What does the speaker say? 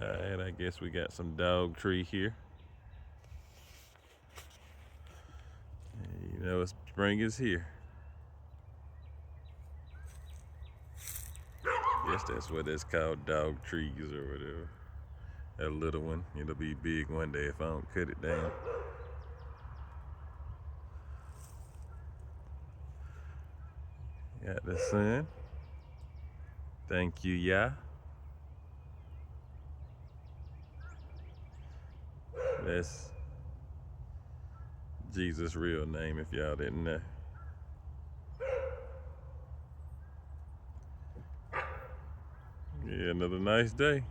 Alright, I guess we got some dog tree here. You know, spring is here. Guess that's what it's called, dog trees or whatever. A little one, it'll be big one day if I don't cut it down. Got the sun. Thank you, Yah. That's Jesus' real name if y'all didn't know. Yeah, another nice day.